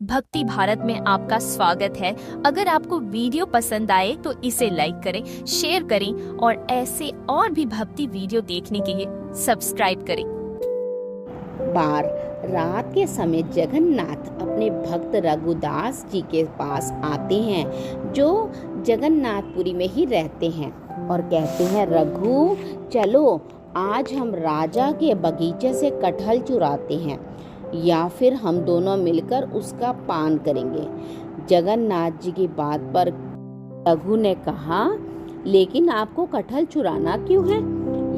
भक्ति भारत में आपका स्वागत है। अगर आपको वीडियो पसंद आए तो इसे लाइक करें, शेयर करें और ऐसे और भी भक्ति वीडियो देखने के लिए सब्सक्राइब करें। बार रात के समय जगन्नाथ अपने भक्त रघुदास जी के पास आते हैं, जो जगन्नाथपुरी में ही रहते हैं, और कहते हैं, रघु चलो आज हम राजा के बगीचे से कटहल चुराते हैं, या फिर हम दोनों मिलकर उसका पान करेंगे। जगन्नाथ जी की बात पर रघु ने कहा, लेकिन आपको कटहल चुराना क्यों है?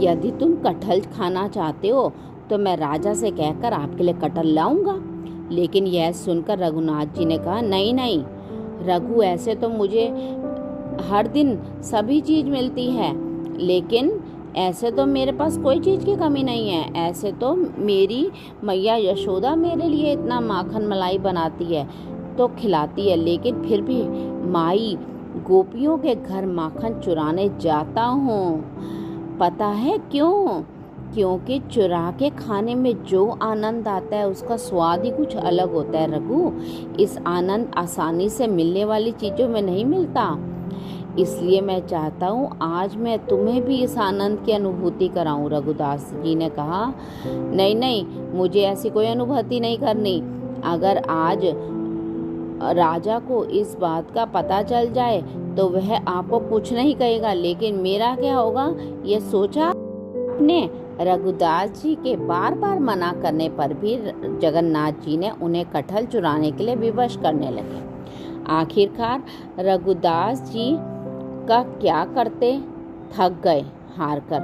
यदि तुम कटहल खाना चाहते हो तो मैं राजा से कहकर आपके लिए कटहल लाऊंगा। लेकिन यह सुनकर रघुनाथ जी ने कहा, नहीं नहीं रघु, ऐसे तो मुझे हर दिन सभी चीज़ मिलती है, लेकिन ऐसे तो मेरे पास कोई चीज़ की कमी नहीं है। ऐसे तो मेरी मैया यशोदा मेरे लिए इतना माखन मलाई बनाती है तो खिलाती है, लेकिन फिर भी माई गोपियों के घर माखन चुराने जाता हूँ। पता है क्यों? क्योंकि चुरा के खाने में जो आनंद आता है उसका स्वाद ही कुछ अलग होता है रघु। इस आनंद आसानी से मिलने वाली चीज़ों में नहीं मिलता। इसलिए मैं चाहता हूँ आज मैं तुम्हें भी इस आनंद की अनुभूति कराऊं। रघुदास जी ने कहा, नहीं नहीं, मुझे ऐसी कोई अनुभूति नहीं करनी। अगर आज राजा को इस बात का पता चल जाए तो वह आपको कुछ नहीं कहेगा, लेकिन मेरा क्या होगा ये सोचा आपने? रघुदास जी के बार बार मना करने पर भी जगन्नाथ जी ने उन्हें कटहल चुराने के लिए विवश करने लगे। आखिरकार रघुदास जी का क्या करते, थक गए हार कर।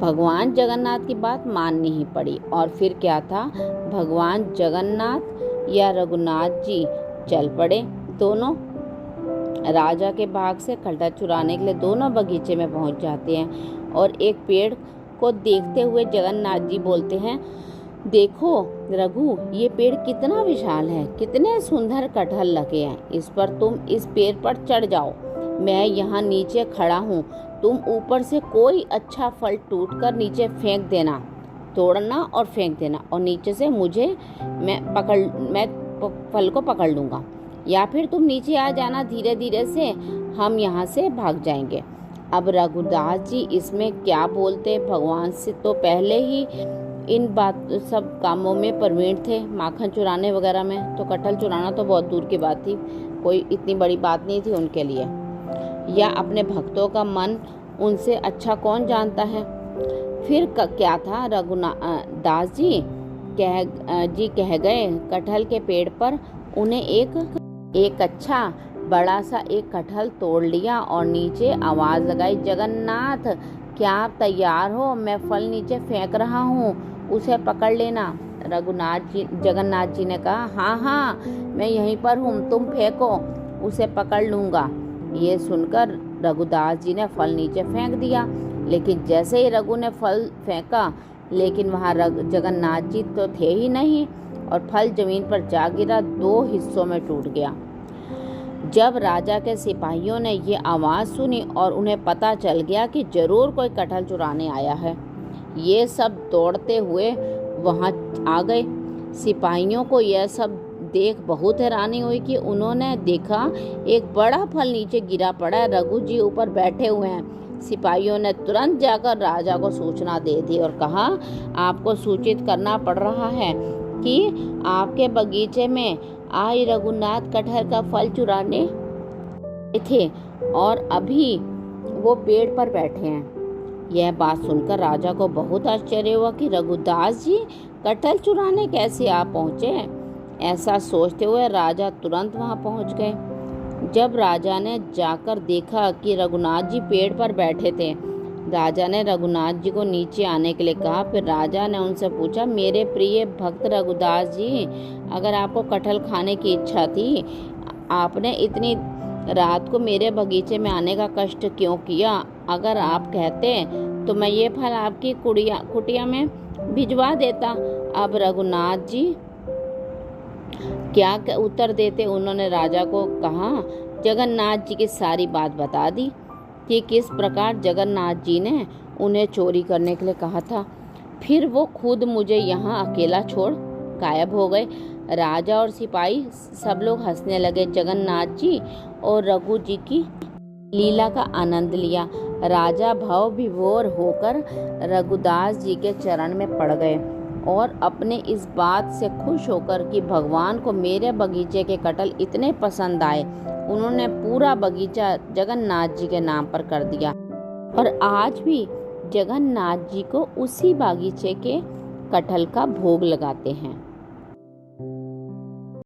भगवान जगन्नाथ की बात माननी ही पड़ी। और फिर क्या था, भगवान जगन्नाथ या रघुनाथ जी चल पड़े। दोनों राजा के बाग से कटहल चुराने के लिए दोनों बगीचे में पहुंच जाते हैं, और एक पेड़ को देखते हुए जगन्नाथ जी बोलते हैं, देखो रघु, ये पेड़ कितना विशाल है, कितने सुंदर कटहल लगे हैं। इस पर तुम इस पेड़ पर चढ़ जाओ, मैं यहाँ नीचे खड़ा हूँ। तुम ऊपर से कोई अच्छा फल टूटकर नीचे फेंक देना, तोड़ना और फेंक देना, और नीचे से मैं फल को पकड़ लूँगा, या फिर तुम नीचे आ जाना धीरे धीरे से, हम यहाँ से भाग जाएंगे। अब रघुदास जी इसमें क्या बोलते, भगवान से तो पहले ही इन बात सब कामों में प्रवीण थे, माखन चुराने वगैरह में, तो कटहल चुराना तो बहुत दूर की बात थी, कोई इतनी बड़ी बात नहीं थी उनके लिए। या अपने भक्तों का मन उनसे अच्छा कौन जानता है। फिर क्या था, रघुदास जी कह गए कटहल के पेड़ पर उन्हें एक अच्छा बड़ा सा एक कटहल तोड़ लिया और नीचे आवाज़ लगाई, जगन्नाथ क्या आप तैयार हो? मैं फल नीचे फेंक रहा हूँ, उसे पकड़ लेना। जगन्नाथ जी ने कहा, हाँ हाँ मैं यहीं पर हूँ, तुम फेंको, उसे पकड़ लूँगा। ये सुनकर रघुदास जी ने फल नीचे फेंक दिया, लेकिन जैसे ही रघु ने फल फेंका, लेकिन वहाँ जगन्नाथ जी तो थे ही नहीं, और फल जमीन पर जा गिरा, 2 हिस्सों में टूट गया। जब राजा के सिपाहियों ने ये आवाज़ सुनी और उन्हें पता चल गया कि जरूर कोई कटहल चुराने आया है, ये सब दौड़ते हुए वहाँ आ गए। सिपाहियों को यह सब देख बहुत हैरानी हुई कि उन्होंने देखा एक बड़ा फल नीचे गिरा पड़ा है, रघु जी ऊपर बैठे हुए हैं। सिपाहियों ने तुरंत जाकर राजा को सूचना दे दी और कहा, आपको सूचित करना पड़ रहा है कि आपके बगीचे में आई रघुनाथ कटहल का फल चुराने थे और अभी वो पेड़ पर बैठे हैं। यह बात सुनकर राजा को बहुत आश्चर्य हुआ कि रघुदास जी कटहल चुराने कैसे आ पहुँचे। ऐसा सोचते हुए राजा तुरंत वहां पहुंच गए। जब राजा ने जाकर देखा कि रघुनाथ जी पेड़ पर बैठे थे, राजा ने रघुनाथ जी को नीचे आने के लिए कहा। फिर राजा ने उनसे पूछा, मेरे प्रिय भक्त रघुदास जी, अगर आपको कटहल खाने की इच्छा थी, आपने इतनी रात को मेरे बगीचे में आने का कष्ट क्यों किया? अगर आप कहते तो मैं ये फल आपकी कुटिया में भिजवा देता। अब रघुनाथ जी क्या उत्तर देते? उन्होंने राजा को कहा, जगन्नाथ जी की सारी बात बता दी कि किस प्रकार जगन्नाथ जी ने उन्हें चोरी करने के लिए कहा था। फिर वो खुद मुझे यहाँ अकेला छोड़ गायब हो गए। राजा और सिपाही सब लोग हंसने लगे। जगन्नाथ जी और रघु जी की लीला का आनंद लिया। राजा भाव विभोर होकर रघुदास जी के चरण में पड़ गए और अपने इस बात से खुश होकर कि भगवान को मेरे बगीचे के कटहल इतने पसंद आए, उन्होंने पूरा बगीचा जगन्नाथ जी के नाम पर कर दिया। और आज भी जगन्नाथ जी को उसी बागीचे के कटहल का भोग लगाते हैं।